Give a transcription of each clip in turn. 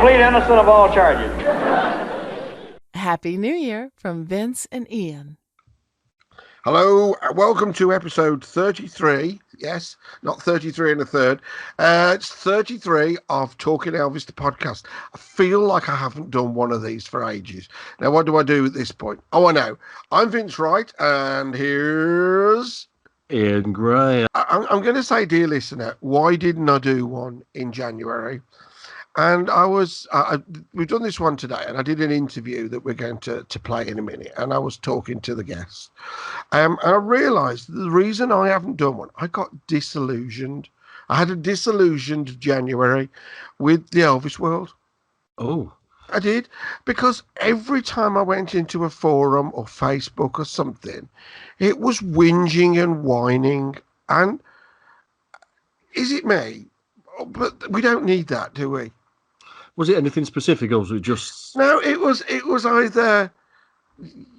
complete innocent of all charges. Happy New Year from Vince and Ian. Hello, welcome to episode 33. Yes, not 33 and a third. It's 33 of Talking Elvis, the podcast. I feel like I haven't done one of these for ages. Now, what do I do at this point? Oh, I know. I'm Vince Wright, and here's Ian Gray. I'm going to say, dear listener, why didn't I do one in January? And we've done this one today, and I did an interview that we're going to play in a minute, and I was talking to the guests. And I realised the reason I haven't done one, I got disillusioned. I had a disillusioned January with the Elvis world. Oh. I did, because every time I went into a forum or Facebook or something, it was whinging and whining. And is it me? But we don't need that, do we? Was it anything specific, or was it just... No, it was either,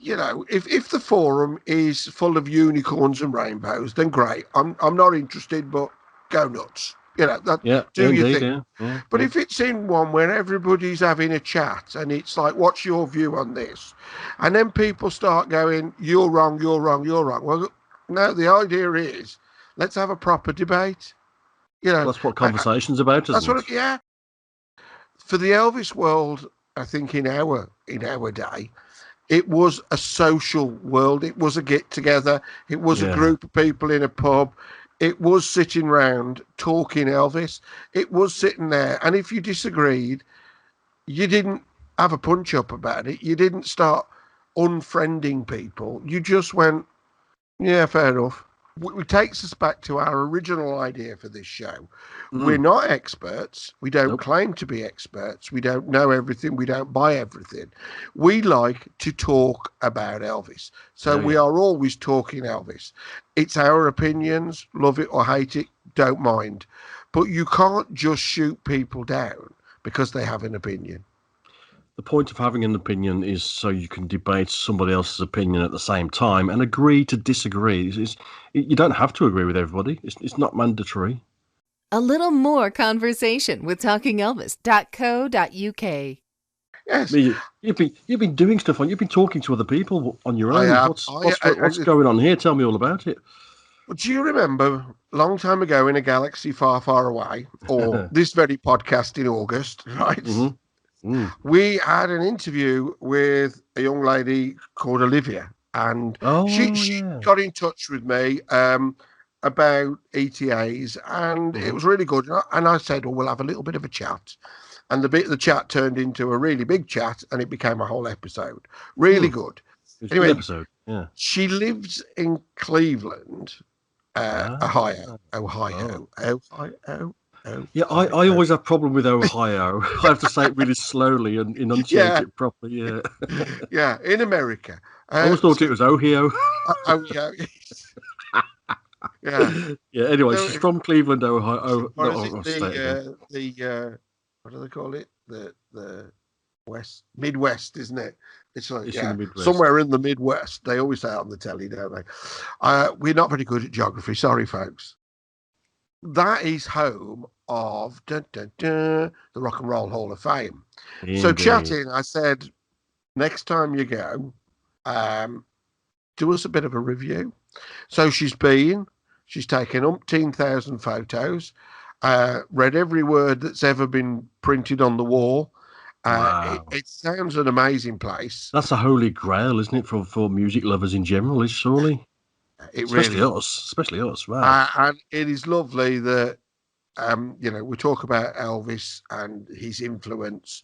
you know, if the forum is full of unicorns and rainbows, then great. I'm not interested, but go nuts. You know, do your thing. Yeah, but if it's in one where everybody's having a chat and it's like, what's your view on this? And then people start going, you're wrong, you're wrong, you're wrong. Well, no, the idea is, let's have a proper debate. You know, that's what conversation's about, isn't it? Yeah. For the Elvis world, I think in our day, it was a social world. It was a get together. It was a group of people in a pub. It was sitting round talking Elvis. It was sitting there, and if you disagreed, you didn't have a punch up about it. You didn't start unfriending people. You just went, yeah, fair enough. It takes us back to our original idea for this show. We're not experts. We don't claim to be experts. We don't know everything. We don't buy everything. We like to talk about Elvis. So we are always talking Elvis. It's our opinions. Love it or hate it, don't mind. But you can't just shoot people down because they have an opinion. The point of having an opinion is so you can debate somebody else's opinion at the same time and agree to disagree. You don't have to agree with everybody. It's not mandatory. A little more conversation with talkingelvis.co.uk. Yes. You've been doing stuff you've been talking to other people on your own. What's going on here? Tell me all about it. Well, do you remember a long time ago in a galaxy far, far away, or this very podcast in August, right? Mm-hmm. We had an interview with a young lady called Olivia, and she got in touch with me about ETAs, and it was really good. And I said, well, we'll have a little bit of a chat. And the chat turned into a really big chat, and it became a whole episode. Really good. Anyway, good episode. Yeah. She lives in Cleveland, Ohio. Yeah, I always have a problem with Ohio. I have to say it really slowly and enunciate it properly. Yeah. Yeah, in America. I always thought it was Ohio. Ohio. Yeah. Yeah. Anyway, she's from Cleveland, Ohio. What do they call it? The Midwest, isn't it? It's like somewhere in the Midwest. They always say it on the telly, don't they? We're not very good at geography. Sorry, folks. That is home of the Rock and Roll Hall of Fame. Indeed. So chatting, I said, next time you go, do us a bit of a review. So she's taken umpteen thousand photos, read every word that's ever been printed on the wall. Wow. It sounds an amazing place. That's a holy grail, isn't it, for music lovers in general, is surely? Especially us. Wow. And it is lovely that, we talk about Elvis and his influence.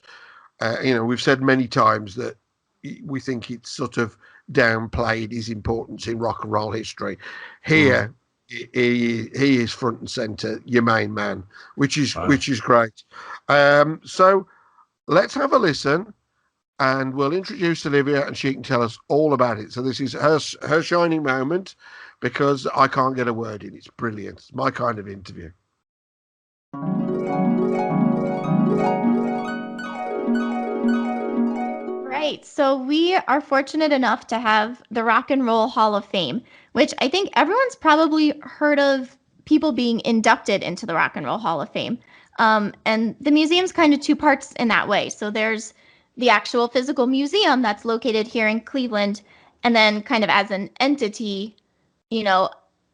We've said many times that we think it's sort of downplayed his importance in rock and roll history. Here, he is front and center, your main man, which is great. So let's have a listen. And we'll introduce Olivia, and she can tell us all about it. So this is her shining moment, because I can't get a word in. It's brilliant. It's my kind of interview. Right. So we are fortunate enough to have the Rock and Roll Hall of Fame, which I think everyone's probably heard of people being inducted into the Rock and Roll Hall of Fame. And the museum's kind of two parts in that way. So there's the actual physical museum that's located here in Cleveland, and then kind of as an entity, you know,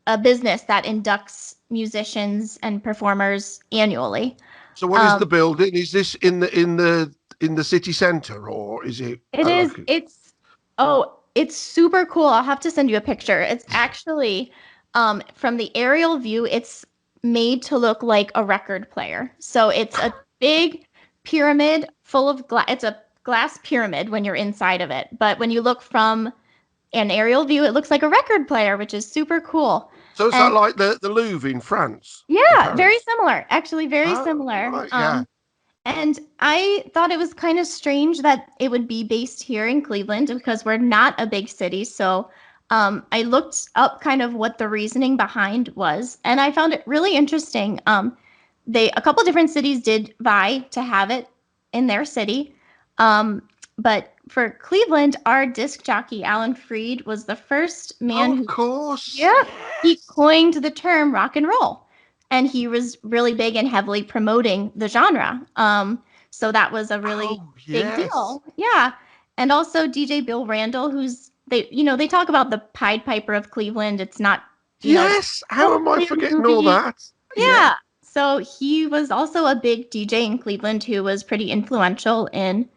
a business that inducts musicians and performers annually. So what is the building? Is this in the city centre, or is it? It is. It's super cool. I'll have to send you a picture. It's actually, from the aerial view, it's made to look like a record player. So it's a big pyramid full of glass. It's a glass pyramid when you're inside of it. But when you look from an aerial view, it looks like a record player, which is super cool. So is that like the Louvre in France? Yeah, very similar. Actually, very similar. Right, yeah. And I thought it was kind of strange that it would be based here in Cleveland because we're not a big city. So I looked up kind of what the reasoning behind was, and I found it really interesting. A couple different cities did vie to have it in their city. But for Cleveland, our disc jockey, Alan Freed, was the first man Of course. Yeah, he coined the term rock and roll. And he was really big and heavily promoting the genre. So that was a really big deal. Yeah. And also DJ Bill Randall, they talk about the Pied Piper of Cleveland. It's not, How am I forgetting all that? Yeah. So he was also a big DJ in Cleveland who was pretty influential in,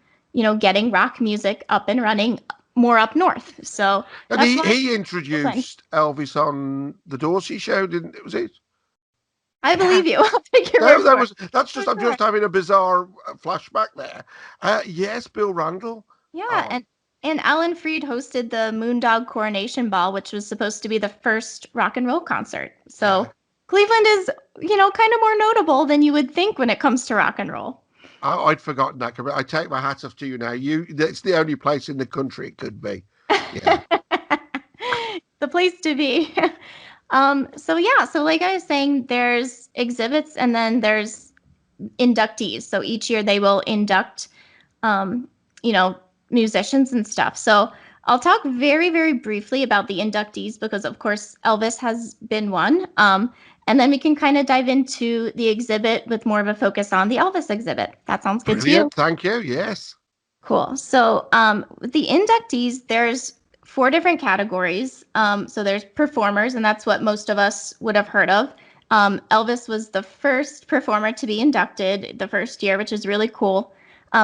getting rock music up and running more up north. So and he introduced Elvis on the Dorsey show, didn't it? Was it? I believe you. I'll take your word for it. That's just, I'm just having a bizarre flashback there. Yes, Bill Randall. Yeah, and Alan Freed hosted the Moondog Coronation Ball, which was supposed to be the first rock and roll concert. So Cleveland is, kind of more notable than you would think when it comes to rock and roll. I'd forgotten that. I take my hat off to you now. That's the only place in the country it could be. Yeah. The place to be. So like I was saying, there's exhibits and then there's inductees. So each year they will induct, musicians and stuff. So I'll talk very, very briefly about the inductees because, of course, Elvis has been one. And then we can kind of dive into the exhibit with more of a focus on the Elvis exhibit. That sounds good to you? Thank you. Yes. Cool. So with the inductees, there's 4 different categories. So there's performers, and that's what most of us would have heard of. Elvis was the first performer to be inducted the first year, which is really cool.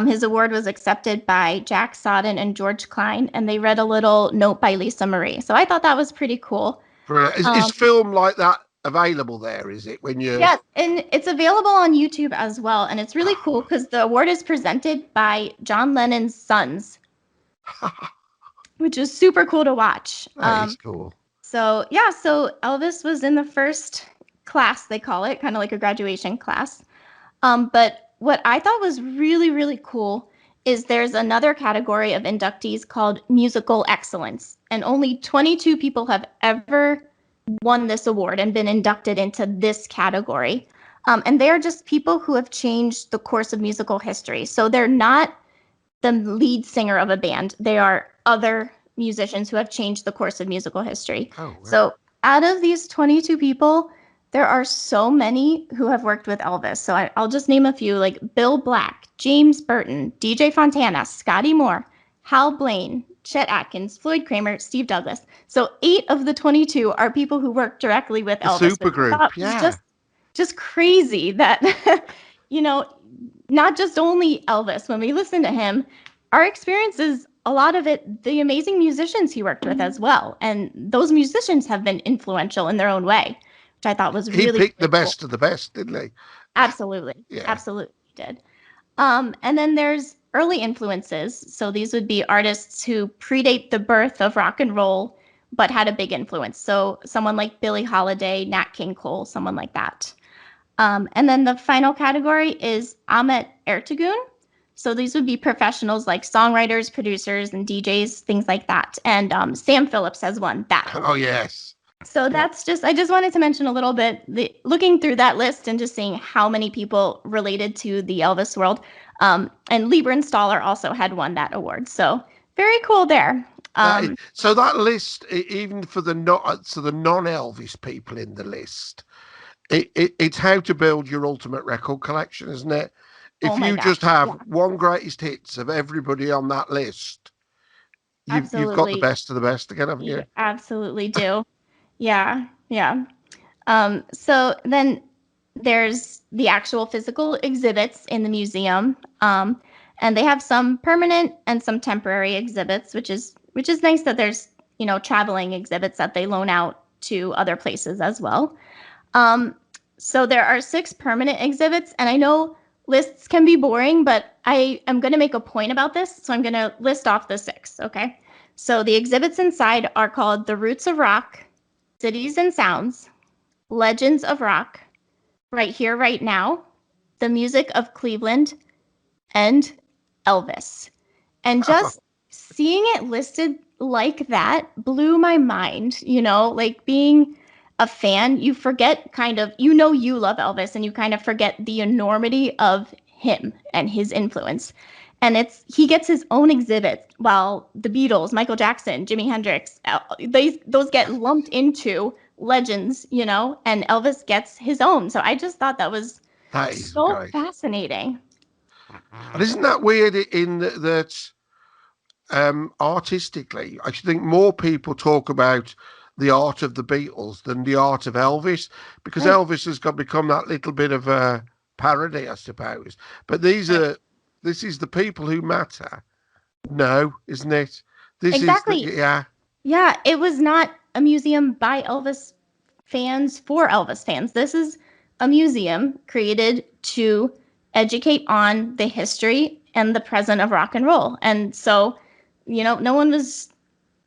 His award was accepted by Jack Sodden and George Klein, and they read a little note by Lisa Marie. So I thought that was pretty cool. Is film like that available there, is it? Yes, and it's available on YouTube as well. And it's really cool because the award is presented by John Lennon's sons, which is super cool to watch. That is cool. So Elvis was in the first class, they call it, kind of like a graduation class. But what I thought was really, really cool is there's another category of inductees called musical excellence. And only 22 people have ever won this award and been inducted into this category. And they are just people who have changed the course of musical history. So they're not the lead singer of a band. They are other musicians who have changed the course of musical history. Oh, right. So out of these 22 people, there are so many who have worked with Elvis. So I'll just name a few, like Bill Black, James Burton, DJ Fontana, Scotty Moore, Hal Blaine, Chet Atkins, Floyd Kramer, Steve Douglas. So 8 of the 22 are people who work directly with Elvis. Supergroup, yeah. Just crazy that, not just only Elvis. When we listen to him, our experience is a lot of it, the amazing musicians he worked with as well. And those musicians have been influential in their own way, which I thought was really He picked the best of the best, didn't he? Absolutely. Yeah. Absolutely did. And then there's early influences. So these would be artists who predate the birth of rock and roll, but had a big influence. So someone like Billie Holiday, Nat King Cole, someone like that. And then the final category is Ahmet Ertegun. So these would be professionals like songwriters, producers, and DJs, things like that. And Sam Phillips has won that. Oh, yes. So I just wanted to mention a little bit, looking through that list and just seeing how many people related to the Elvis world. And Lieber Staller also had won that award. So very cool there. So that list, even for the non-Elvis people in the list, it's how to build your ultimate record collection, isn't it? Oh If my you gosh. just have Yeah, one greatest hits of everybody on that list, you've got the absolutely. best of the best again, haven't You you? absolutely do. Yeah, yeah. So then there's the actual physical exhibits in the museum. And they have some permanent and some temporary exhibits, which is nice that there's, traveling exhibits that they loan out to other places as well. Um, so there are 6 permanent exhibits, and I know lists can be boring, but I am going to make a point about this, so I'm going to list off the 6, okay? So the exhibits inside are called The Roots of Rock, Cities and Sounds, Legends of Rock, Right Here, Right Now, The Music of Cleveland, and Elvis. And just seeing it listed like that blew my mind, like being a fan, you forget kind of, you love Elvis and you kind of forget the enormity of him and his influence. And he gets his own exhibit while the Beatles, Michael Jackson, Jimi Hendrix, those get lumped into legends, and Elvis gets his own. So I just thought that was That is so great. fascinating. And isn't that weird in that artistically, I should think more people talk about the art of the Beatles than the art of Elvis, because Right, Elvis has become that little bit of a parody, I suppose. But right. this is the people who matter. No, isn't it? This is Exactly. yeah. Yeah, it was not a museum by Elvis fans for Elvis fans. This is a museum created to educate on the history and the present of rock and roll. And so, no one was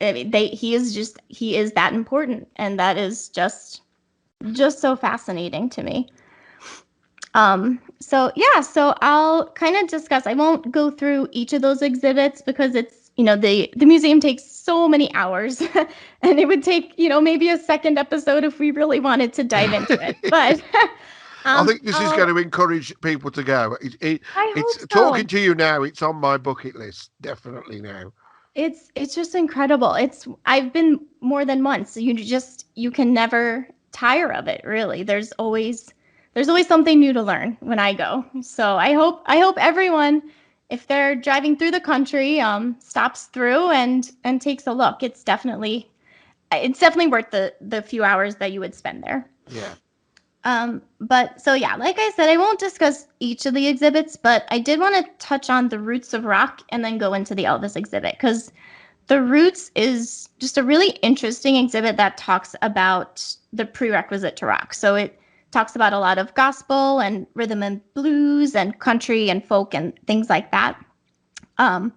I mean, he is that important, and that is just so fascinating to me. So yeah, so I'll kind of discuss. I won't go through each of those exhibits because it's, the museum takes so many hours and it would take, maybe a second episode if we really wanted to dive into it. But I think this is I'll going to encourage people to go. I It's hope talking so. to you now. It's on my bucket list, definitely now. It's just incredible. I've been more than once. You can never tire of it, really. There's always something new to learn when I go. So I hope everyone, if they're driving through the country, stops through and takes a look. It's definitely worth the few hours that you would spend there. Yeah. But so yeah, like I said, I won't discuss each of the exhibits, but I did want to touch on the roots of rock and then go into the Elvis exhibit because the roots is just a really interesting exhibit that talks about the prerequisite to rock. So it talks about a lot of gospel and rhythm and blues and country and folk and things like that. Um,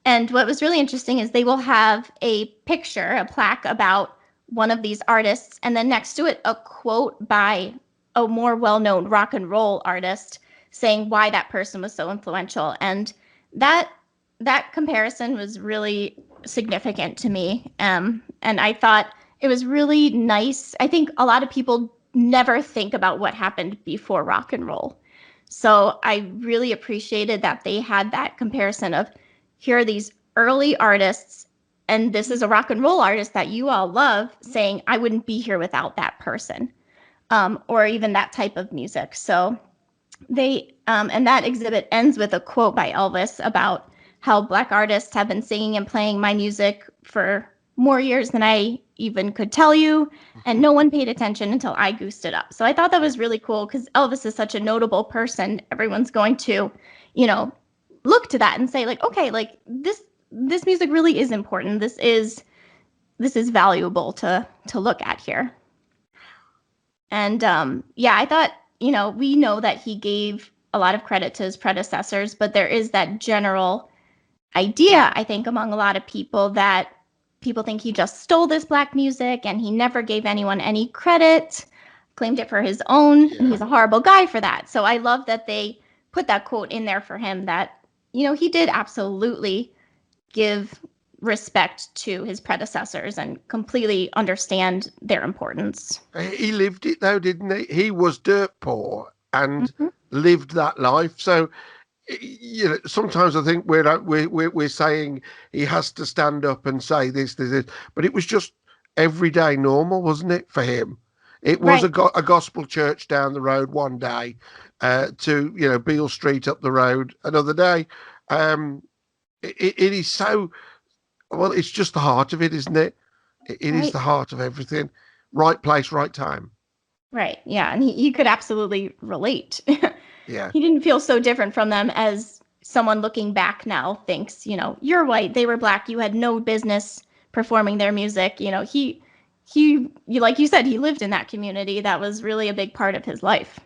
and what was really interesting is they will have a picture, a plaque about one of these artists, and then next to it, a quote by a more well known rock and roll artist saying why that person was so influential. And that that comparison was really significant to me. And I thought it was really nice. I think a lot of people never think about what happened before rock and roll. So I really appreciated that they had that comparison of here are these early artists, and this is a rock and roll artist that you all love, saying, I wouldn't be here without that person, or even that type of music. So and that exhibit ends with a quote by Elvis about how Black artists have been singing and playing my music for more years than I even could tell you, and no one paid attention until I goosed it up. So I thought that was really cool because Elvis is such a notable person. Everyone's going to, you know, look to that and say like, okay, like this music really is important. This is valuable to look at here. And yeah, I thought, we know that he gave a lot of credit to his predecessors, but there is that general idea, I think, among a lot of people that people think he just stole this Black music and he never gave anyone any credit, claimed it for his own, and Yeah. he's a horrible guy for that. So I love that they put that quote in there for him that, he did absolutely give respect to his predecessors and completely understand their importance. He lived it though, didn't he? He was dirt poor and Mhm. lived that life. So, sometimes I think we're saying he has to stand up and say this, but it was just everyday normal, wasn't it, for him? It was Right. a gospel church down the road one day, to Beale Street up the road another day. It is so well. It's just the heart of it, isn't it? It is Right. the heart of everything. Right place, right time. Right. Yeah. And he could absolutely relate. Yeah. He didn't feel so different from them as someone looking back now thinks, you're white, they were black, you had no business performing their music. Like you said, he lived in that community. That was really a big part of his life.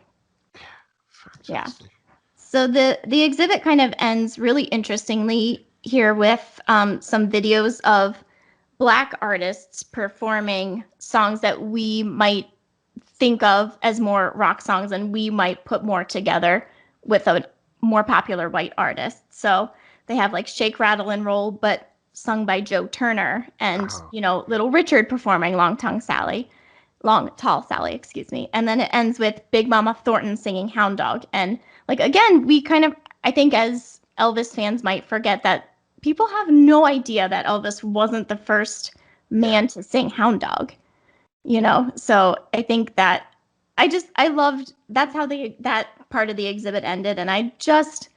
Yeah. Fantastic. So the exhibit kind of ends really interestingly here with some videos of Black artists performing songs that we might think of as more rock songs and we might put more together with a more popular white artist. So they have like Shake, Rattle, and Roll, but sung by Joe Turner, and, Oh. Little Richard performing Long Tall Sally, excuse me. And then it ends with Big Mama Thornton singing Hound Dog. And like, again, we kind of, I think as Elvis fans might forget that people have no idea that Elvis wasn't the first man to sing Hound Dog. So I think that I loved, that's how that part of the exhibit ended. And I just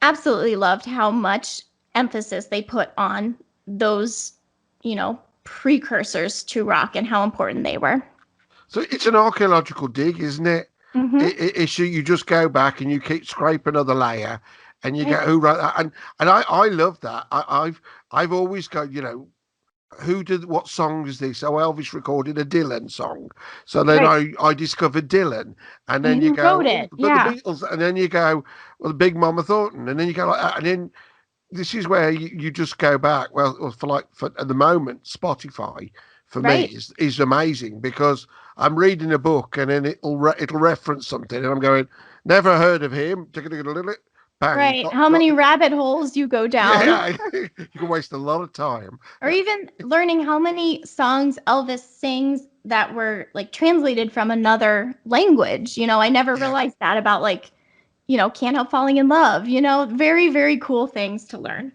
absolutely loved how much emphasis they put on those, precursors to rock and how important they were. So it's an archaeological dig, isn't it? Mm-hmm. You just go back and you keep scraping another layer, and you Right. go, who wrote that? And I love that. I've always gone, what song is this? Oh, Elvis recorded a Dylan song. So then Right. I discovered Dylan, and then And you who go, wrote oh, it? but the Yeah. Beatles, and then you go, well, the Big Mama Thornton, and then you go like that, and then this is where you just go back. Well, for at the moment, Spotify for me Right. is amazing, because I'm reading a book and then it'll reference something, and I'm going, never heard of him. Bang, Right. How many rabbit holes you go down. yeah, you can waste a lot of time. Or even learning how many songs Elvis sings that were like translated from another language. I never Yeah. realized that about like, Can't Help Falling in Love, very, very cool things to learn.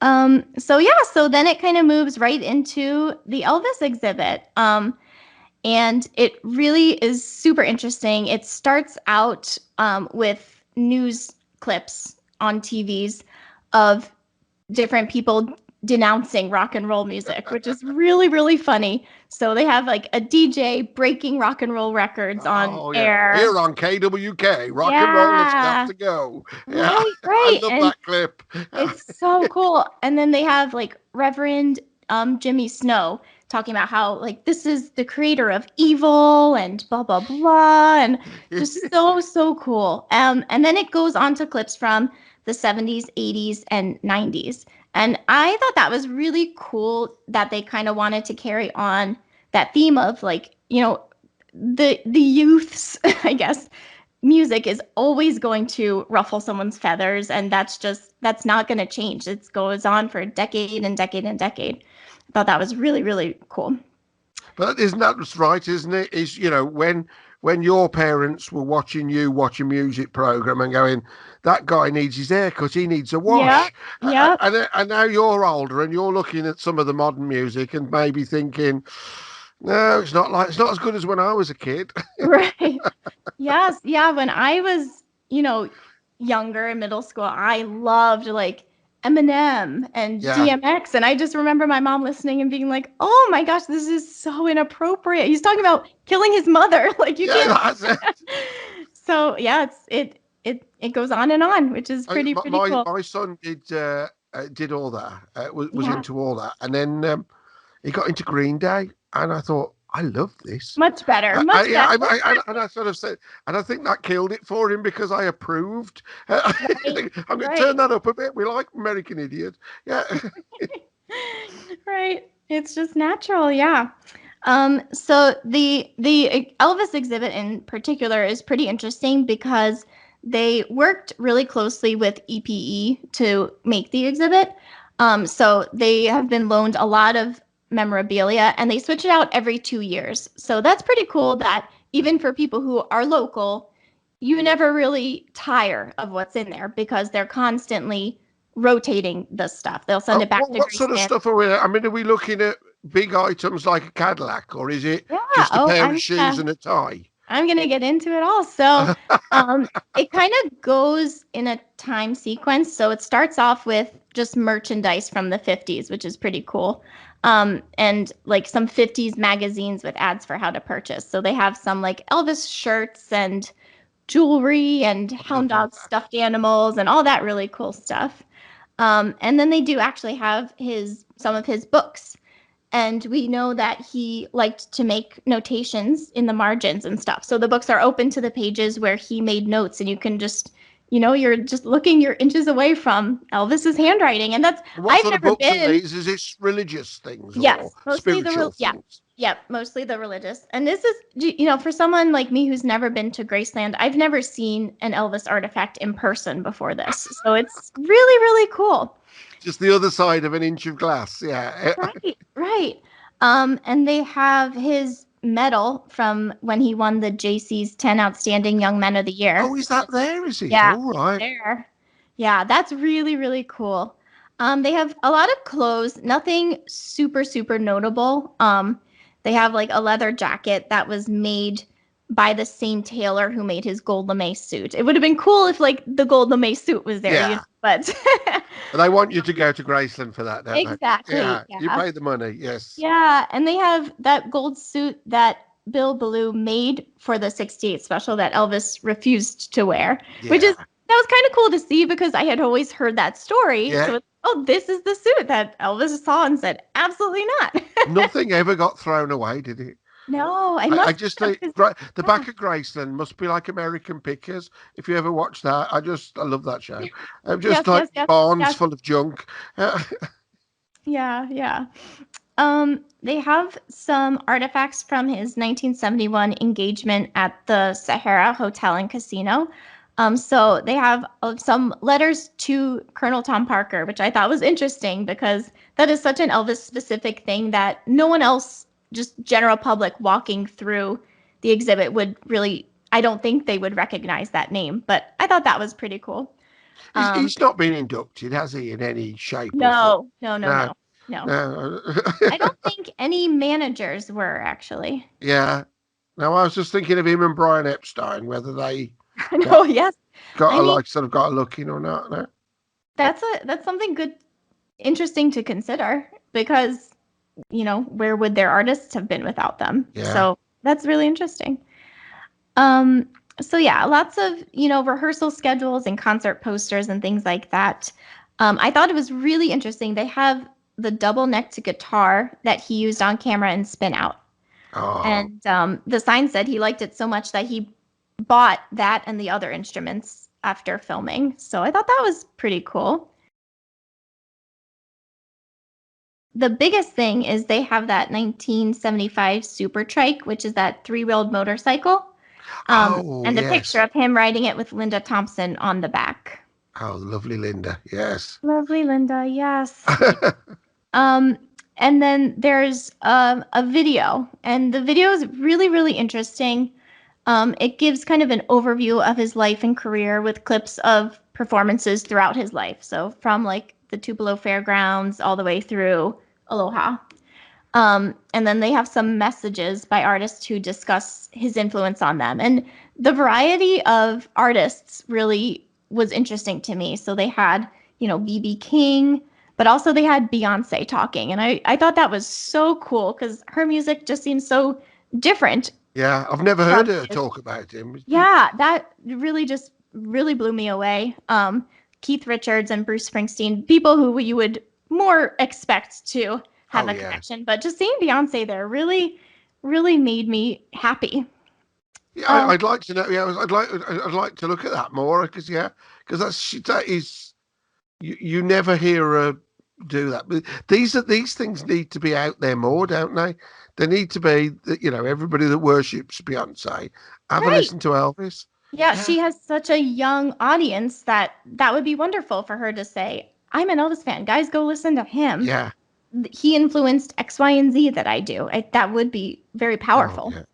So then it kind of moves right into the Elvis exhibit. And it really is super interesting. It starts out with news clips on TVs of different people denouncing rock and roll music, which is really, really funny. So they have like a DJ breaking rock and roll records on Oh yeah, air. here on KWK, rock and roll has got to go. Yeah, Right, I right. love And that clip. it's so cool. And then they have like Reverend Jimmy Snow talking about how like this is the creator of evil and blah blah blah, and just so cool. And then it goes on to clips from the 70s, 80s, and 90s. And I thought that was really cool that they kind of wanted to carry on that theme of like, the youths, I guess, music is always going to ruffle someone's feathers, and that's not going to change. It goes on for decade and decade and decade. I thought that was really, really cool. But isn't that what's right, isn't it? Is, when your parents were watching you watch a music program and going, that guy needs his haircut, he needs a wash. Yeah. And now you're older and you're looking at some of the modern music and maybe thinking, no, it's not as good as when I was a kid. Right. Yes. Yeah. When I was, younger in middle school, I loved like Eminem and Yeah. DMX. And I just remember my mom listening and being like, oh my gosh, this is so inappropriate. He's talking about killing his mother. Like you Yeah, can't. that's it. So yeah, it goes on, which is pretty cool. My son did all that, was Yeah. into all that, and then he got into Green Day, and I thought, I love this. Much better. And I sort of said, and I think that killed it for him because I approved. I'm going to turn that up a bit. We like American Idiot. Yeah. Right. It's just natural. Yeah. So the Elvis exhibit in particular is pretty interesting because they worked really closely with EPE to make the exhibit. So they have been loaned a lot of memorabilia and they switch it out every 2 years. So that's pretty cool that even for people who are local, you never really tire of what's in there because they're constantly rotating the stuff. They'll send it back to What sort of Graceland. stuff are we? I mean, are we looking at big items like a Cadillac, or is it Yeah. just a Oh, pair of shoes and a tie? I'm gonna get into it all. So, it kind of goes in a time sequence. So it starts off with just merchandise from the 50s, which is pretty cool. And like some 50s magazines with ads for how to purchase. So they have some like Elvis shirts and jewelry and hound love dog stuffed animals and all that really cool stuff. And then they do actually have some of his books. And we know that he liked to make notations in the margins and stuff. So the books are open to the pages where he made notes, and you can just, you're just looking, you're inches away from Elvis's handwriting. And What I've sort of never books are been. these? Is this religious things or Yes, mostly spiritual yeah. things? Yep, mostly the religious. And this is, for someone like me who's never been to Graceland, I've never seen an Elvis artifact in person before this. So it's really, really cool. Just the other side of an inch of glass. Yeah. Right, right. And they have his medal from when he won the JC's 10 Outstanding Young Men of the Year. Oh, is that there? Is it? Yeah, All right. there. Yeah, that's really, really cool. They have a lot of clothes, nothing super, super notable. They have like a leather jacket that was made by the same tailor who made his gold lame suit. It would have been cool if like the gold lame suit was there, Yeah. but And they want you to go to Graceland for that, don't exactly. they? Yeah. Yeah. You pay the money. Yes. Yeah, and they have that gold suit that Bill Ballou made for the 68 special that Elvis refused to wear, which Yeah. that was kind of cool to see because I had always heard that story. Yeah. So this is the suit that Elvis saw and said, absolutely not. Nothing ever got thrown away, did it? No, I just think the back of Graceland must be like American Pickers. If you ever watch that, I love that show. Just Yes, yes, barns yes. full of junk. Yeah. They have some artifacts from his 1971 engagement at the Sahara Hotel and Casino. So they have some letters to Colonel Tom Parker, which I thought was interesting because that is such an Elvis specific thing that no one else, just general public walking through the exhibit would really, I don't think they would recognize that name, but I thought that was pretty cool. He's not been inducted, has he, in any shape or No. form? No. I don't think any managers were actually. Yeah. No, I was just thinking of him and Brian Epstein, whether they No, yes. got a look in or not. No? That's something good, interesting to consider because, where would their artists have been without them? Yeah. So that's really interesting. So yeah, lots of, rehearsal schedules and concert posters and things like that. I thought it was really interesting. They have the double-necked guitar that he used on camera in Spin Out. Oh. And the sign said he liked it so much that he bought that and the other instruments after filming. So I thought that was pretty cool. The biggest thing is they have that 1975 Super Trike, which is that three-wheeled motorcycle. And a picture of him riding it with Linda Thompson on the back. Oh, lovely Linda. Yes. Lovely Linda. Yes. And then there's a video, and the video is really, really interesting. It gives kind of an overview of his life and career with clips of performances throughout his life. So from like the Tupelo Fairgrounds all the way through Aloha. And then they have some messages by artists who discuss his influence on them. And the variety of artists really was interesting to me. So they had, B.B. King, but also they had Beyonce talking. And I thought that was so cool because her music just seems so different. Yeah, I've never heard her talk about him. Yeah, that really blew me away. Keith Richards and Bruce Springsteen, people who you would more expect to have a connection, but just seeing Beyonce there really, really made me happy. Yeah, I'd like to know. Yeah, I'd like to look at that more because that is you never hear her do that. But these things need to be out there more, don't they? They need to be, everybody that worships Beyonce have a listen to Elvis. Yeah, she has such a young audience that would be wonderful for her to say, "I'm an Elvis fan, guys, go listen to him." Yeah. He influenced X, Y, and Z that I do. That would be very powerful. Oh,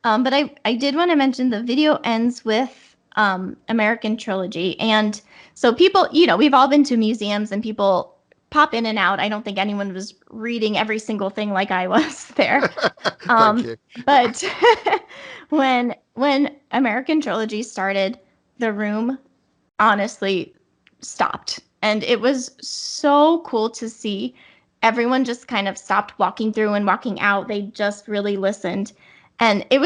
yeah. But I did want to mention the video ends with American Trilogy. And so people, we've all been to museums and people pop in and out. I don't think anyone was reading every single thing like I was there. Thank you. But when American Trilogy started, the room honestly stopped. And it was so cool to see. Everyone just kind of stopped walking through and walking out. They just really listened. And it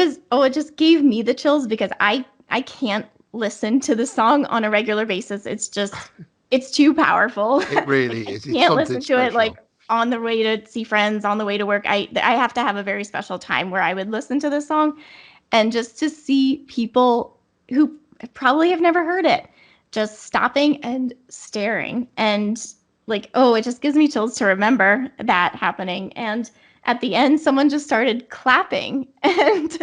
just gave me the chills because I can't listen to the song on a regular basis. It's too powerful. It really is. I It's can't something listen to special. it like on the way to see friends, on the way to work. I have to have a very special time where I would listen to this song, and just to see people who probably have never heard it just stopping and staring, and like, oh, it just gives me chills to remember that happening. And at the end, someone just started clapping, and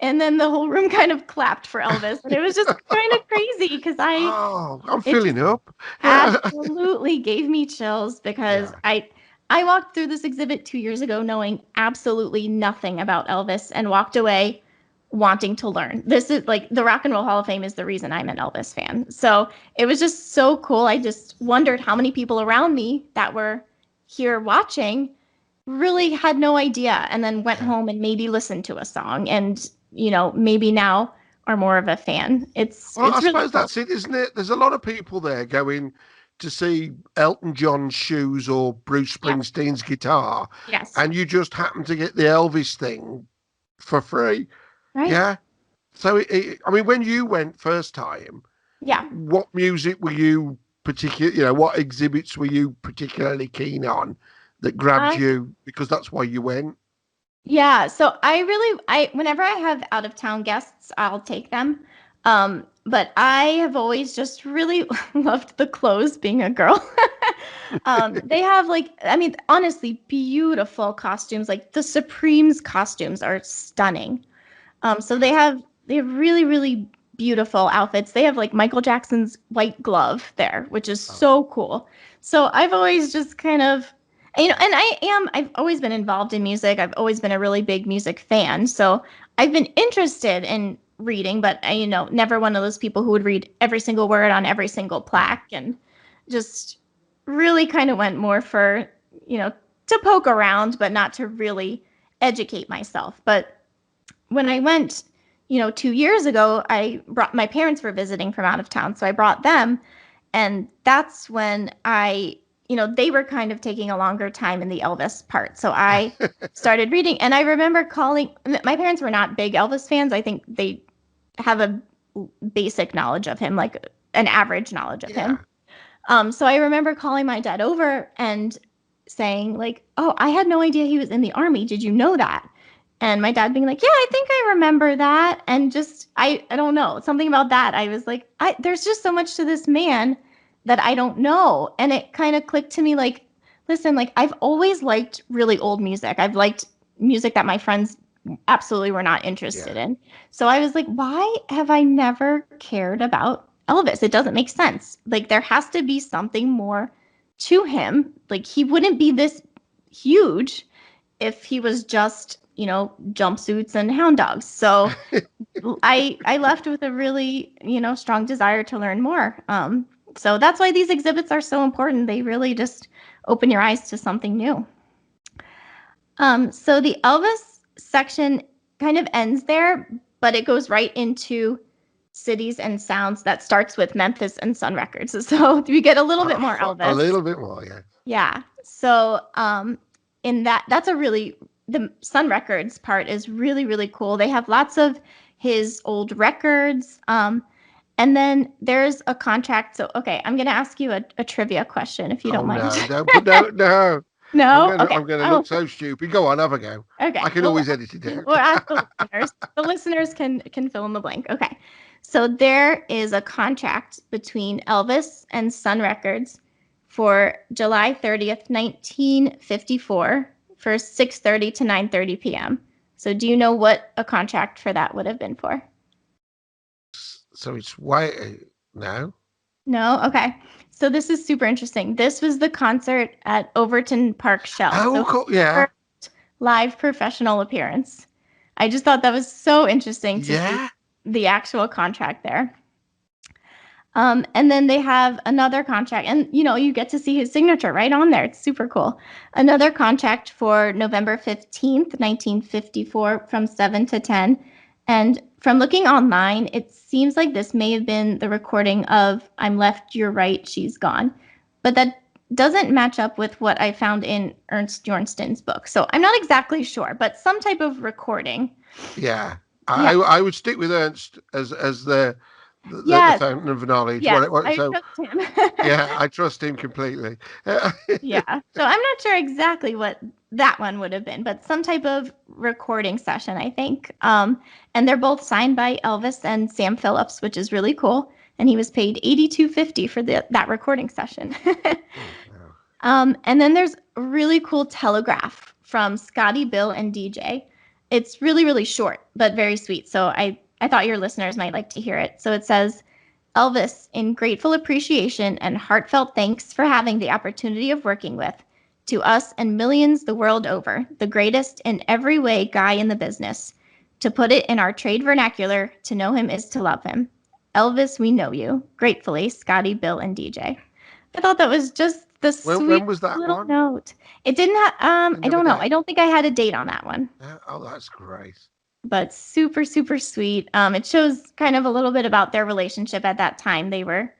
then the whole room kind of clapped for Elvis, and it was just kind of crazy because I'm it filling just up. absolutely gave me chills because Yeah. I walked through this exhibit 2 years ago knowing absolutely nothing about Elvis and walked away wanting to learn. This is like the Rock and Roll Hall of Fame is the reason I'm an Elvis fan. So it was just so cool. I just wondered how many people around me that were here watching really had no idea, and then went home and maybe listened to a song, and maybe now are more of a fan. Well, I It's really suppose cool. that's it, isn't it? There's a lot of people there going to see Elton John's shoes or Bruce Yeah. Springsteen's guitar, Yes. and you just happen to get the Elvis thing for free. Right. Yeah. So, I mean, when you went first time, Yeah. what music were you what exhibits were you particularly keen on that grabbed you because that's why you went? Yeah, so whenever I have out of town guests, I'll take them. But I have always just really loved the clothes being a girl. They have honestly beautiful costumes. Like the Supremes costumes are stunning. So they have really, really beautiful outfits. They have like Michael Jackson's white glove there, which is so cool. So I've always just kind of, and I've always been involved in music. I've always been a really big music fan. So I've been interested in reading, but never one of those people who would read every single word on every single plaque, and just really kind of went more for, to poke around, but not to really educate myself. But when I went, 2 years ago, my parents were visiting from out of town. So I brought them. And that's when they were kind of taking a longer time in the Elvis part. So I started reading, and I remember my parents were not big Elvis fans. I think they have a basic knowledge of him, like an average knowledge of him. So I remember calling my dad over and saying like, oh, I had no idea he was in the Army. Did you know that? And my dad being like, yeah, I think I remember that. And just, I don't know, something about that. I was like, there's just so much to this man that I don't know. And it kind of clicked to me like, listen, like I've always liked really old music. I've liked music that my friends absolutely were not interested in. So I was like, why have I never cared about Elvis? It doesn't make sense. Like there has to be something more to him. Like he wouldn't be this huge if he was just jumpsuits and hound dogs. So I left with a really, strong desire to learn more. So that's why these exhibits are so important. They really just open your eyes to something new. So the Elvis section kind of ends there, but it goes right into cities and sounds that starts with Memphis and Sun Records. So we get a little bit more Elvis. A little bit more, yeah. Yeah. So in that's the Sun Records part is really, really cool. They have lots of his old records. And then there's a contract. So, okay, I'm going to ask you a trivia question if you don't mind. No. No? I'm going to look so stupid. Go on, have a go. Okay. I can always edit it out. We'll ask the listeners. The listeners can fill in the blank. Okay. So there is a contract between Elvis and Sun Records for July 30th, 1954 for 6:30 to 9:30 p.m. So do you know what a contract for that would have been for? So it's why no? No? Okay. So this is super interesting. This was the concert at Overton Park Shell. Oh, cool. Yeah. First live professional appearance. I just thought that was so interesting to see the actual contract there. And then they have another contract, and you get to see his signature right on there. It's super cool. Another contract for November 15th, 1954, from 7 to 10. And from looking online, it seems like this may have been the recording of I'm Left, You're Right, She's Gone. But that doesn't match up with what I found in Ernst Bjornstein's book. So I'm not exactly sure, but some type of recording. Yeah. Yeah. I would stick with Ernst as the Yes. fountain of knowledge. Yes, I So trust him. yeah, I trust him completely. Yeah. So I'm not sure exactly what that one would have been, but some type of recording session, I think. And they're both signed by Elvis and Sam Phillips, which is really cool. And he was paid $82.50 for that recording session. And then there's a really cool telegraph from Scotty, Bill, and DJ. It's really, really short, but very sweet. So I thought your listeners might like to hear it. So it says, Elvis, in grateful appreciation and heartfelt thanks for having the opportunity of working with, to us and millions the world over, the greatest in every way guy in the business. To put it in our trade vernacular, to know him is to love him. Elvis, we know you. Gratefully, Scotty, Bill, and DJ. I thought that was just the When sweet was that little one? note. It didn't have, I don't know. I don't think I had a date on that one. Oh, that's great. But super, super sweet. It shows kind of a little bit about their relationship at that time. They were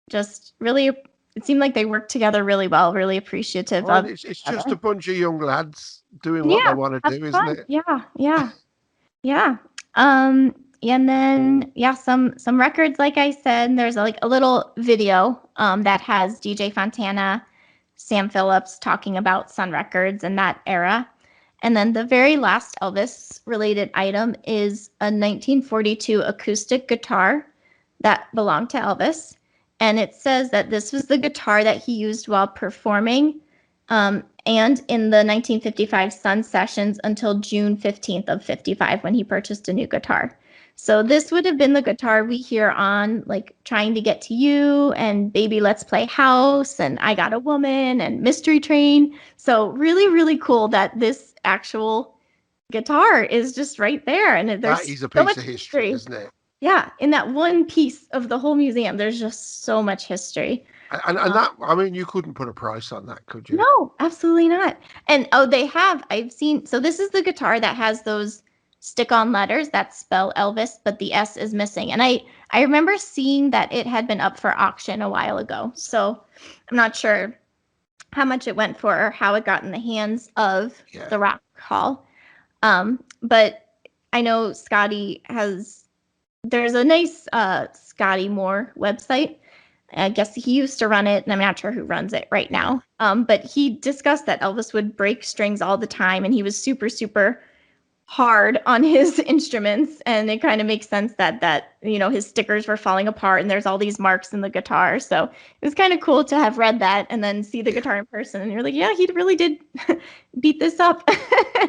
just really, it seemed like they worked together really well, really appreciative of It's just a bunch of young lads doing what Yeah, they want to have do, isn't fun. it? Yeah. And then some records, like I said, there's like a little video that has DJ Fontana, Sam Phillips talking about Sun Records and that era. And then the very last Elvis related item is a 1942 acoustic guitar that belonged to Elvis. And it says that this was the guitar that he used while performing and in the 1955 Sun sessions until June 15th of 55 when he purchased a new guitar. So this would have been the guitar we hear on like Trying to Get to You and Baby Let's Play House and I Got a Woman and Mystery Train. So really, really cool that this actual guitar is just right there. And there's That is a so piece much of history, isn't it? Yeah, in that one piece of the whole museum, there's just so much history. And that, I mean, you couldn't put a price on that, could you? No, absolutely not. And I've seen, so this is the guitar that has those stick-on letters that spell Elvis, but the S is missing. And I remember seeing that it had been up for auction a while ago. So I'm not sure how much it went for or how it got in the hands of the Rock Hall. But I know there's a nice Scotty Moore website. I guess he used to run it, and I'm not sure who runs it right now. But he discussed that Elvis would break strings all the time, and he was super, super hard on his instruments. And it kind of makes sense that his stickers were falling apart, and there's all these marks in the guitar. So it was kind of cool to have read that and then see the guitar in person, and you're like, yeah, he really did beat this up.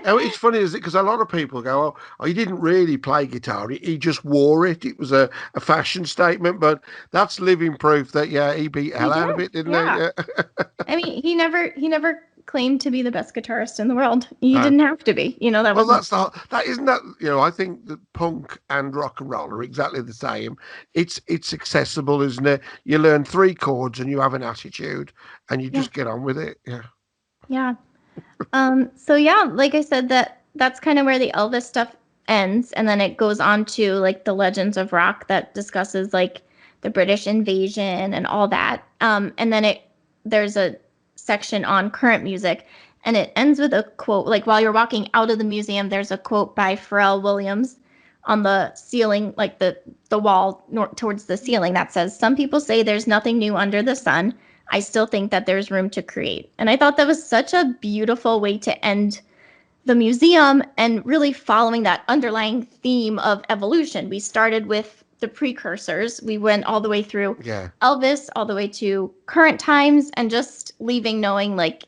Oh, it's funny, is it? Because a lot of people go, "Oh, he didn't really play guitar; he just wore it. It was a fashion statement." But that's living proof that he beat hell out of it, didn't he? Yeah. I mean, he never claimed to be the best guitarist in the world. He didn't have to be. I think that punk and rock and roll are exactly the same. It's accessible, isn't it? You learn 3 chords and you have an attitude, and you just get on with it. Yeah. So like I said, that's kind of where the Elvis stuff ends, and then it goes on to like the Legends of Rock that discusses like the British invasion and all that. And then there's a section on current music, and it ends with a quote. Like while you're walking out of the museum, there's a quote by Pharrell Williams on the ceiling, like the wall towards the ceiling, that says, "Some people say there's nothing new under the sun. I still think that there's room to create." And I thought that was such a beautiful way to end the museum and really following that underlying theme of evolution. We started with the precursors. We went all the way through Elvis, all the way to current times, and just leaving knowing like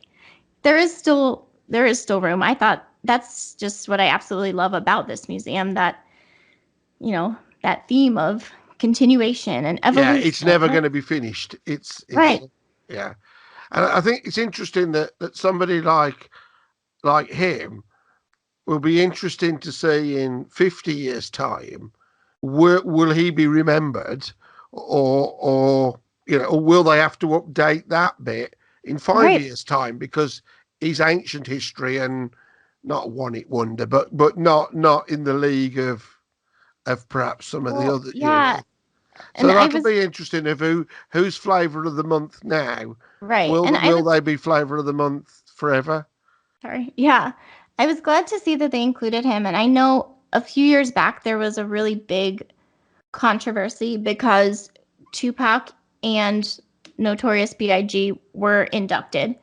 there is still room. I thought that's just what I absolutely love about this museum, that that theme of continuation and evolution. Yeah, it's never going to be finished. It's right. Yeah. And I think it's interesting that somebody like him will be interesting to see in 50 years' time. Will he be remembered, or or will they have to update that bit in 5 years' time because he's ancient history and not a one-hit wonder, but not in the league of perhaps some of the Well, other, yeah, and So I that'll was be interesting of who's flavour of the month now. right, Will and I will was they be flavour of the month forever? sorry, yeah, I was glad to see that they included him, and I know a few years back there was a really big controversy because Tupac and Notorious B.I.G. were inducted.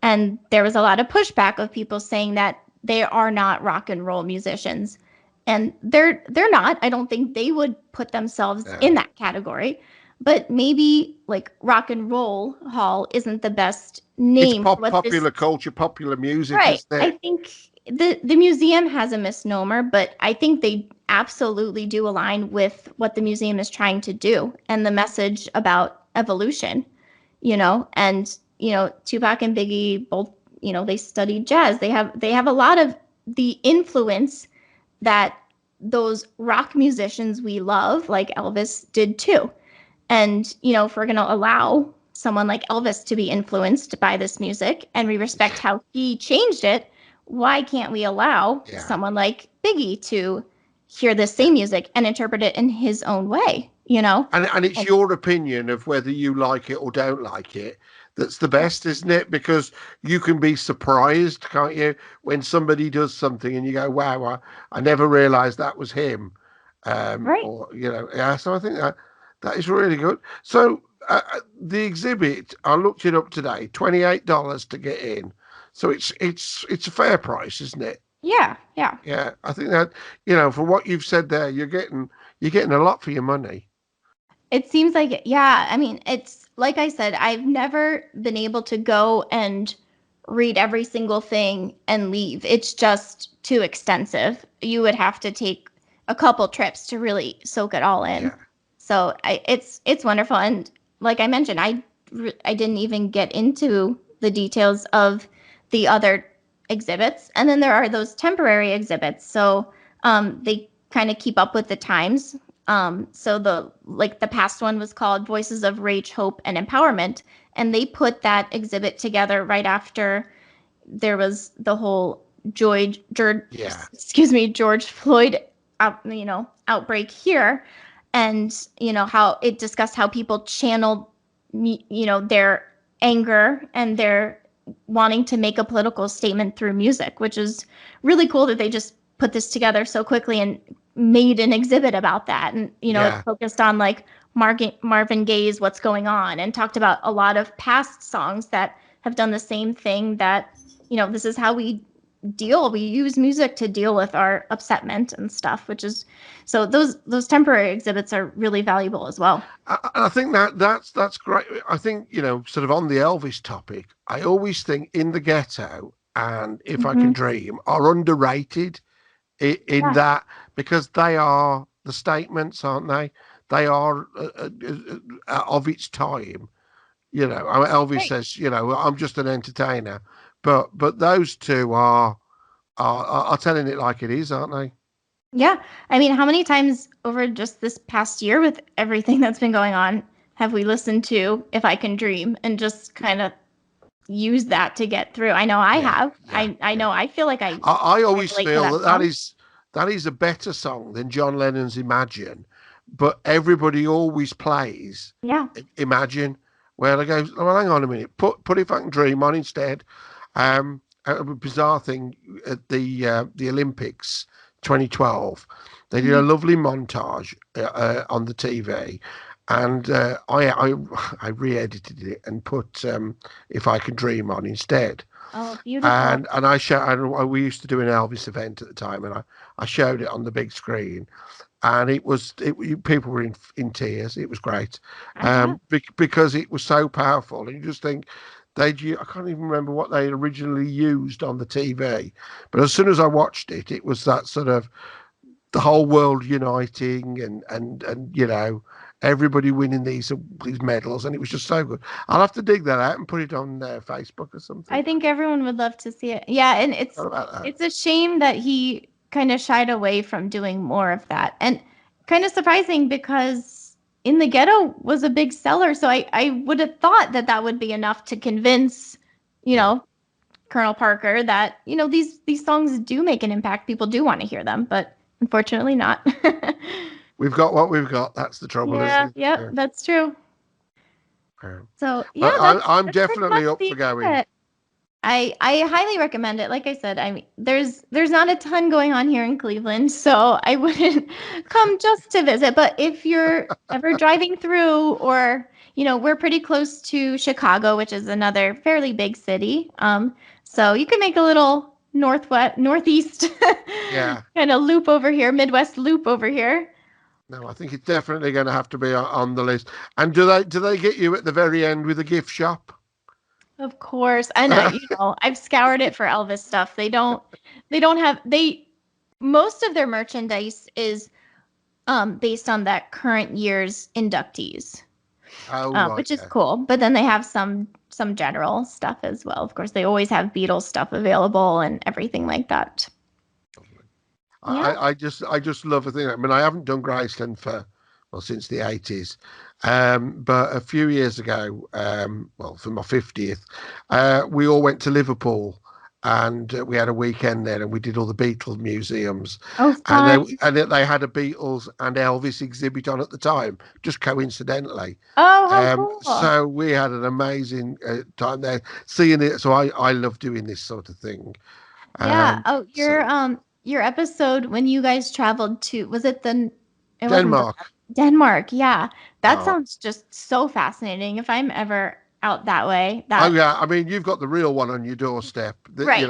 And there was a lot of pushback of people saying that they are not rock and roll musicians. And they're not. I don't think they would put themselves in No. that category. But maybe like Rock and Roll Hall isn't the best It's name for what this popular culture, popular music, right. isn't I it? think the museum has a misnomer, but I think they absolutely do align with what the museum is trying to do and the message about evolution, and Tupac and Biggie both, they studied jazz. They have a lot of the influence that those rock musicians we love, like Elvis, did too. And, if we're going to allow someone like Elvis to be influenced by this music and we respect how he changed it, why can't we allow Yeah. someone like Biggie to hear the Yeah. same music and interpret it in his own way, And it's And your opinion of whether you like it or don't like it that's the best, isn't it? Because you can be surprised, can't you, when somebody does something and you go, wow, I never realized that was him. right. Or, yeah. So I think that is really good. So the exhibit, I looked it up today, $28 to get in. So it's a fair price, isn't it? Yeah, yeah. Yeah. I think that, for what you've said there, you're getting a lot for your money. It seems like it. Yeah. I mean, it's like I said, I've never been able to go and read every single thing and leave. It's just too extensive. You would have to take a couple trips to really soak it all in. Yeah. So it's wonderful. And like I mentioned, I didn't even get into the details of the other exhibits. And then there are those temporary exhibits. So they kind of keep up with the times. So the past one was called Voices of Rage, Hope, and Empowerment, and they put that exhibit together right after there was the whole Yeah. George Floyd outbreak here, and how it discussed how people channeled their anger and their wanting to make a political statement through music, which is really cool that they just put this together so quickly and made an exhibit about that. And it Yeah. focused on like Marvin Gaye's What's Going On, and talked about a lot of past songs that have done the same thing, that this is how we use music to deal with our upsetment and stuff, which is so those temporary exhibits are really valuable as well. I think that's great. I think, sort of on the Elvis topic, I always think In the Ghetto and If I Can Hmm. Dream are underrated in Yeah, that, because they are the statements, aren't they? They are of its time. I mean, Elvis right. says, I'm just an entertainer, but those two are telling it like it is, aren't they? Yeah. I mean, how many times over just this past year with everything that's been going on have we listened to If I Can Dream and just kind of use that to get through? I know I Yeah, have. yeah, I yeah. know I feel like I I always relate to feel that that song. that is a better song than John Lennon's Imagine, but everybody always plays Yeah. Imagine. Well, I go, well, hang on a minute, put If I Can Dream on instead. A bizarre thing at the Olympics 2012, they did a Mhm. lovely montage on the TV, and I re-edited it and put If I Can Dream on instead. Oh, beautiful. And we used to do an Elvis event at the time, and I showed it on the big screen, and people were in tears. It was great, I bet. because it was so powerful, and you just think I can't even remember what they originally used on the TV, but as soon as I watched it, it was that sort of the whole world uniting, and everybody winning these medals, and it was just so good. I'll have to dig that out and put it on Facebook or I something. think everyone would love to see it. Yeah, and What about that? it's a shame that he kind of shied away from doing more of that. And kind of surprising because in the Ghetto was a big seller. So I would have thought that would be enough to convince, Colonel Parker that, these songs do make an impact. People do want to hear them, but unfortunately not. We've got what we've got. That's the trouble, isn't it? Yep, that's true. Yeah. So But I'm that's pretty definitely much up the for going. extent. I highly recommend it. Like I said, I mean, there's not a ton going on here in Cleveland, so I wouldn't come just to visit. But if you're ever driving through, or we're pretty close to Chicago, which is another fairly big city. So you can make a little northeast Yeah. kind of loop over here, Midwest loop over here. No, I think it's definitely going to have to be on the list. And do they get you at the very end with a gift shop? Of course. And I've scoured it for Elvis stuff. They don't have most of their merchandise is based on that current year's inductees. Oh, right, which is cool. But then they have some general stuff as well. Of course, they always have Beatles stuff available and everything like that. Yeah. I just love the thing. I mean, I haven't done Graceland since the 80s. But a few years ago, for my 50th, we all went to Liverpool, and we had a weekend there, and we did all the Beatles museums. Oh, fun. And they had a Beatles and Elvis exhibit on at the time, just coincidentally. Oh, how cool. So we had an amazing time there, seeing it. So I love doing this sort of thing. Yeah. Your episode when you guys traveled to, was it Denmark? Denmark, yeah. That sounds just so fascinating. If I'm ever out that way. Oh, yeah. I mean, you've got the real one on your doorstep. Right.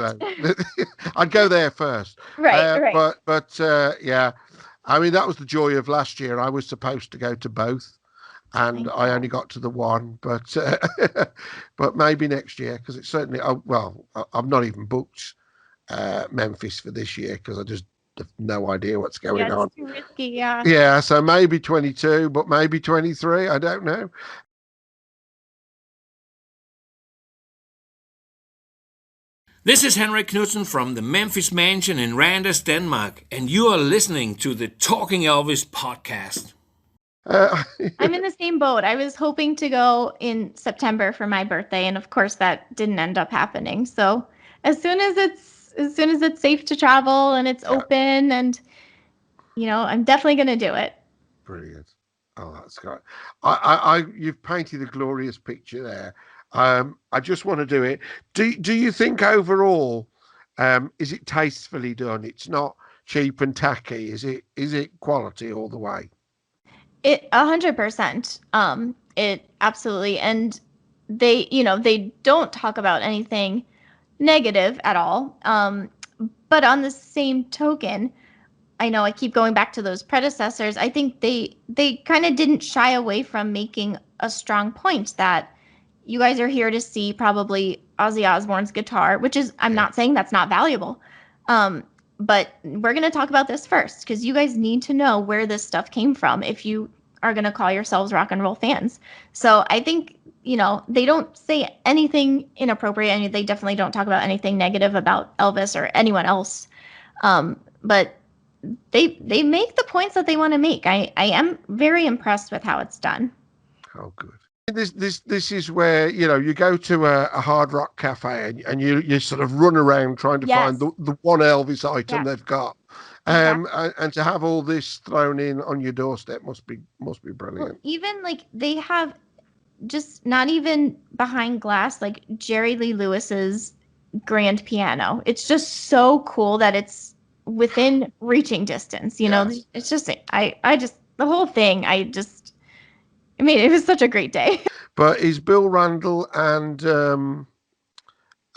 I'd go there first. Right. But yeah. I mean, that was the joy of last year. I was supposed to go to both, and I only got to the one. But but maybe next year, because it's certainly, I've not even booked Memphis for this year because I just have no idea what's going on. It's too risky, yeah. Yeah, so maybe 22, but maybe 23. I don't know. This is Henrik Knudsen from the Memphis Mansion in Randers, Denmark, and you are listening to the Talking Elvis podcast. I'm in the same boat. I was hoping to go in September for my birthday, and of course that didn't end up happening. So as soon as it's safe to travel and it's open, and I'm definitely going to do it. Brilliant. Oh, that's great. You've painted a glorious picture there. I just want to do it. Do you think overall, is it tastefully done? It's not cheap and tacky. Is it quality all the way? It 100%. It absolutely, and they don't talk about anything negative at all. But on the same token, I know I keep going back to those predecessors. I think they kind of didn't shy away from making a strong point that you guys are here to see probably Ozzy Osbourne's guitar, which is, I'm not saying that's not valuable. But we're going to talk about this first, because you guys need to know where this stuff came from if you are going to call yourselves rock and roll fans. So I think, they don't say anything inappropriate, and they definitely don't talk about anything negative about Elvis or anyone else. But they make the points that they want to make. I am very impressed with how it's done. Oh, good. This is where you go to a hard rock cafe and you sort of run around trying to find the one Elvis item they've got, and to have all this thrown in on your doorstep must be brilliant. Well, even like they have just not even behind glass, like Jerry Lee Lewis's grand piano. It's just so cool that it's within reaching distance. It's just I just the whole thing. It was such a great day. But is Bill Randall and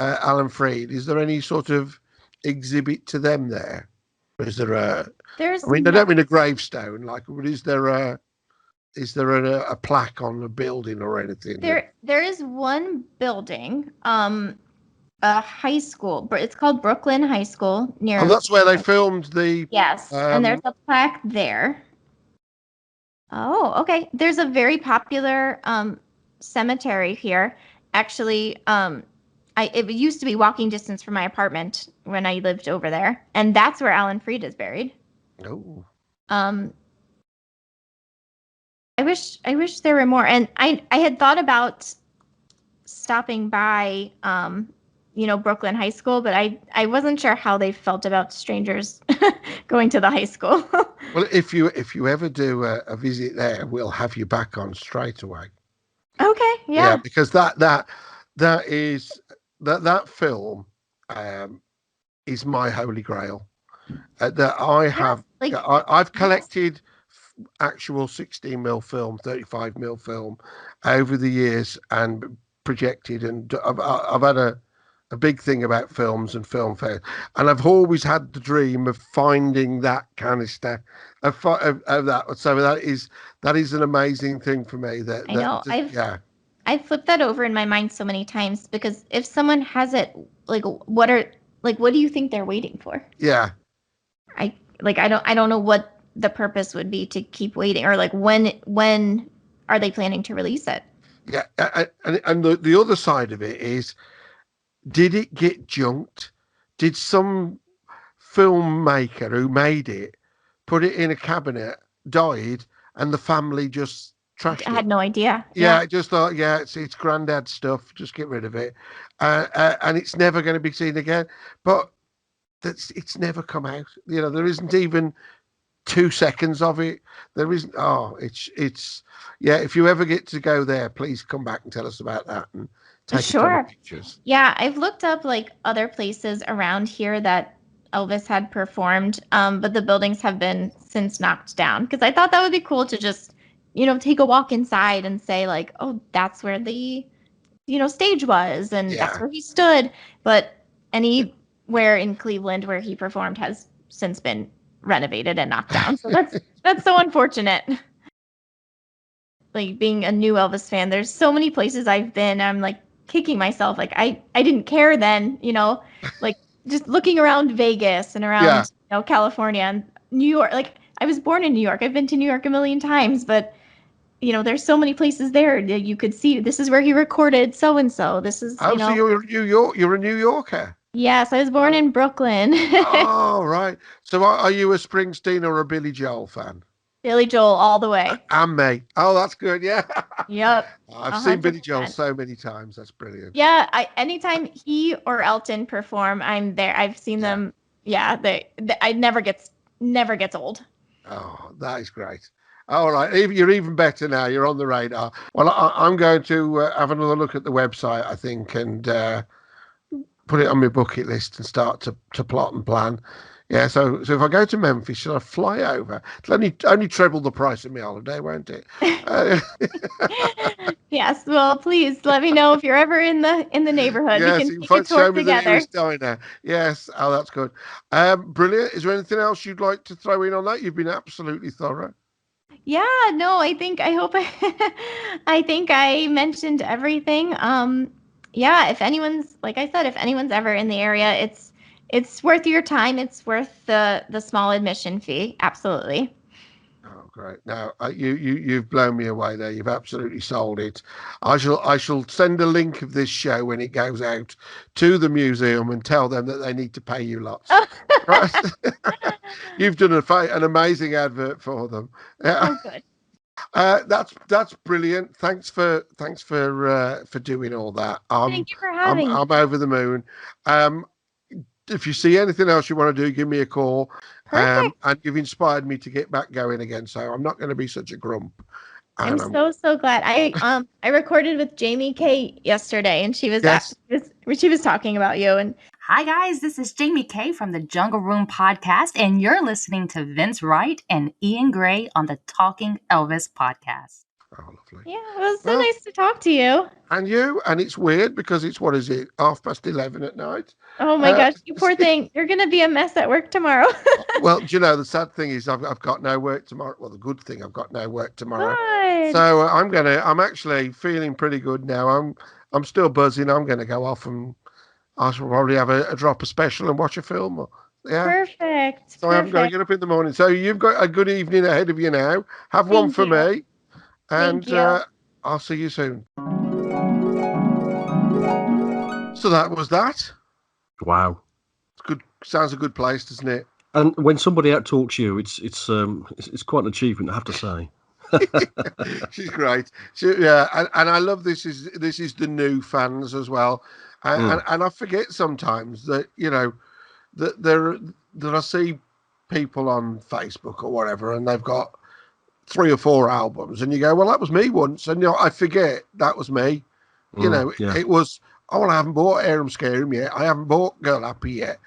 Alan Freed, is there any sort of exhibit to them there? Or is there I don't mean a gravestone, but is there a plaque on the building or anything? There is one building, a high school. It's called Brooklyn High School near. Oh, that's where they filmed the. Yes, and there's a plaque there. Oh, okay. There's a very popular cemetery here. Actually, it used to be walking distance from my apartment when I lived over there, and that's where Alan Freed is buried. Oh. I wish there were more. And I had thought about stopping by Brooklyn High School, but I wasn't sure how they felt about strangers going to the high school. Well, if you ever do a visit there, we'll have you back on straight away. Okay, Yeah, yeah. because that is that film is my holy grail. That I have, like I've yes. collected actual 16mm film, 35mm film over the years and projected, and I've had a big thing about films and film fairs, and I've always had the dream of finding that canister of that. So that is an amazing thing for me. I know. Yeah. I've flipped that over in my mind so many times because if someone has it, what do you think they're waiting for? Yeah. I don't know what the purpose would be to keep waiting, or when are they planning to release it? Yeah, and the other side of it is, did it get junked? Did some filmmaker who made it put it in a cabinet, died, and the family just I trashed had it? no idea. Yeah, Yeah. I just thought, yeah, it's granddad stuff. Just get rid of it, and it's never going to be seen again. But it's never come out. There isn't even 2 seconds of it. There isn't. Oh, it's yeah. If you ever get to go there, please come back and tell us about that and take a ton of Sure. pictures. Yeah, I've looked up other places around here that Elvis had performed, but the buildings have been since knocked down because I thought that would be cool to just, take a walk inside and say oh, that's where the, stage was and that's Yeah. where he stood. But anywhere in Cleveland where he performed has since been renovated and knocked down. So that's so unfortunate. Like being a new Elvis fan, there's so many places I've been. I'm kicking myself. I didn't care then, like just looking around Vegas and Yeah. around, California and New York. Like I was born in New York. I've been to New York a million times, but there's so many places there that you could see. This is where he recorded so and so. This is, Oh, so you're you're a New Yorker. Yes, I was born in Brooklyn. Oh, right. So are you a Springsteen or a Billy Joel fan? Billy Joel all the way. And me. Oh, that's good. Yeah. Yep. I've seen Billy Joel 100%. so many times. That's brilliant. Yeah, anytime he or Elton perform, I'm there. I've seen them. Yeah, I never gets old. Oh, that is great. All right. You're even better now. You're on the radar. Well, I'm going to have another look at the website, I think, and put it on my bucket list and start to plot and plan. Yeah, so if I go to Memphis, should I fly over? It'll only treble the price of my holiday, won't it? Yes, well, please let me know if you're ever in the neighborhood. Yes, We you can take a show tour me the together. nearest diner. Yes, oh, that's good. Brilliant. Is there anything else you'd like to throw in on that? You've been absolutely thorough. Yeah, no, I hope I think I mentioned everything. Yeah, if anyone's, like I said, if anyone's ever in the area, it's worth your time. It's worth the small admission fee. Absolutely. Oh, great! Now you've blown me away there. You've absolutely sold it. I shall send a link of this show when it goes out to the museum and tell them that they need to pay you lots. Right? You've done an amazing advert for them. Oh, good. That's brilliant. Thanks for doing all that. Thank you for having me. I'm over the moon. If you see anything else you want to do, give me a call. Perfect. And you've inspired me to get back going again. So I'm not going to be such a grump. I'm so glad. I recorded with Jamie K yesterday, and she was talking about you. And hi guys, this is Jamie K from the Jungle Room podcast, and you're listening to Vince Wright and Ian Gray on the Talking Elvis podcast. Oh, lovely. Yeah, it was so nice to talk to you. And it's weird because it's, what is it, 11:30 at night? Oh my gosh, you poor thing. You're going to be a mess at work tomorrow. Well, do you know, the sad thing is I've got no work tomorrow. Well, the good thing, I've got no work tomorrow. Good. So I'm actually feeling pretty good now. I'm still buzzing. I'm going to go off and I shall probably have a drop of special and watch a film. Yeah. Perfect. So I'm going to get up in the morning. So you've got a good evening ahead of you now. Have one for me. And I'll see you soon. So that was that. Wow. It's good. Sounds a good place, doesn't it? And when somebody out talks you, it's quite an achievement, I have to say. She's great. Yeah, and I love this is the new fans as well, and I forget sometimes that that I see people on Facebook or whatever, and they've got 3 or 4 albums, and you go, well, that was me once, and I forget that was me. Yeah. It was. Oh, well, I haven't bought Air 'Em Scare 'Em yet. I haven't bought Girl Happy yet.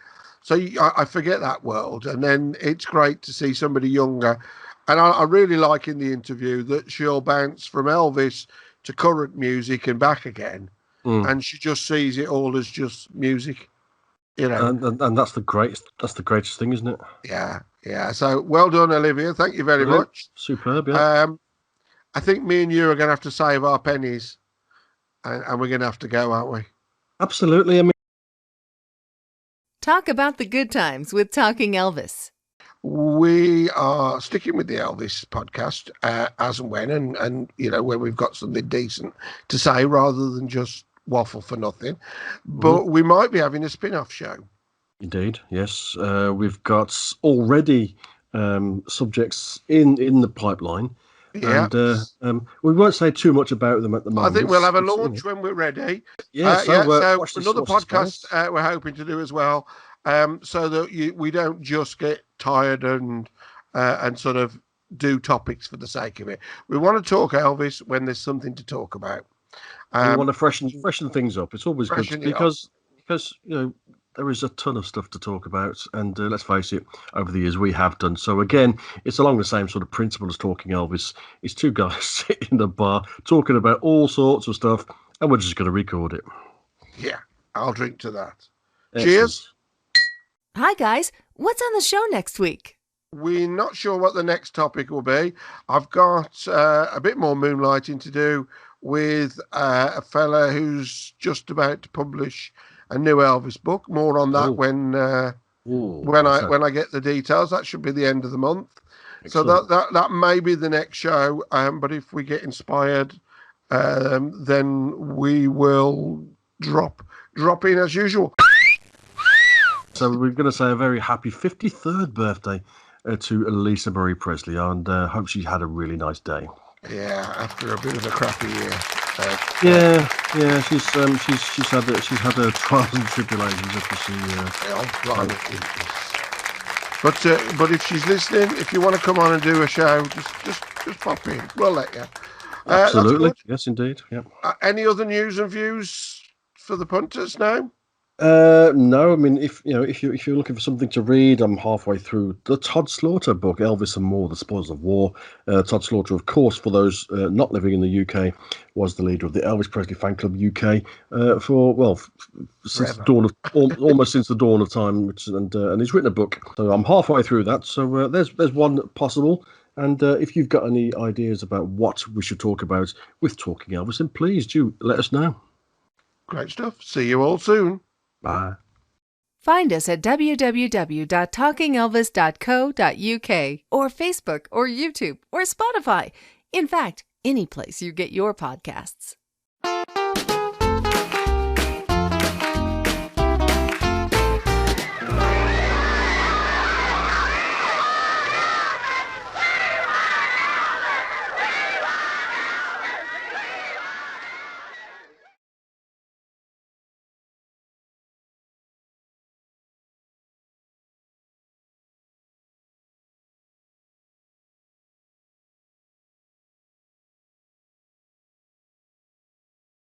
So I forget that world, and then it's great to see somebody younger. And I really like in the interview that she'll bounce from Elvis to current music and back again, and she just sees it all as just music, And that's the greatest thing, isn't it? Yeah. So well done, Olivia. Thank you very Brilliant. much. Superb. Yeah. I think me and you are going to have to save our pennies, and we're going to have to go, aren't we? Absolutely. I mean, Talk about the good times with Talking Elvis. We are sticking with the Elvis podcast as and when, and when we've got something decent to say rather than just waffle for nothing. But we might be having a spin-off show. Indeed, yes. We've got already subjects in the pipeline. Yeah. And we won't say too much about them at the moment. I think we'll have a launch when we're ready. Yeah, so watch another this podcast we're hoping to do as well, so that we don't just get tired and sort of do topics for the sake of it. We want to talk Elvis when there's something to talk about. We want to freshen things up. It's always good because there is a ton of stuff to talk about, and let's face it, over the years we have done. So again, it's along the same sort of principle as Talking Elvis. It's two guys sitting in the bar talking about all sorts of stuff, and we're just going to record it. Yeah, I'll drink to that. Excellent. Cheers. Hi, guys. What's on the show next week? We're not sure what the next topic will be. I've got a bit more moonlighting to do with a fella who's just about to publish a new Elvis book. More on that when I get the details. That should be the end of the month. Excellent. So that may be the next show. But if we get inspired, then we will drop in as usual. So we're going to say a very happy 53rd birthday to Lisa Marie Presley, and hope she had a really nice day. Yeah, after a bit of a crappy year. Yeah, she's had her trials and tribulations, But if she's listening, if you want to come on and do a show, just pop in. We'll let you. Absolutely, yes, indeed. Yeah. Any other news and views for the punters now? No, I mean, if you're looking for something to read, I'm halfway through the Todd Slaughter book, Elvis and More: The Spoils of War. Todd Slaughter, of course, for those not living in the UK, was the leader of the Elvis Presley fan club UK since the dawn of almost since the dawn of time, and he's written a book. So I'm halfway through that. So there's one possible. And if you've got any ideas about what we should talk about with Talking Elvis, then please do let us know. Great stuff. See you all soon. Bye. Find us at www.talkingelvis.co.uk or Facebook or YouTube or Spotify. In fact, any place you get your podcasts.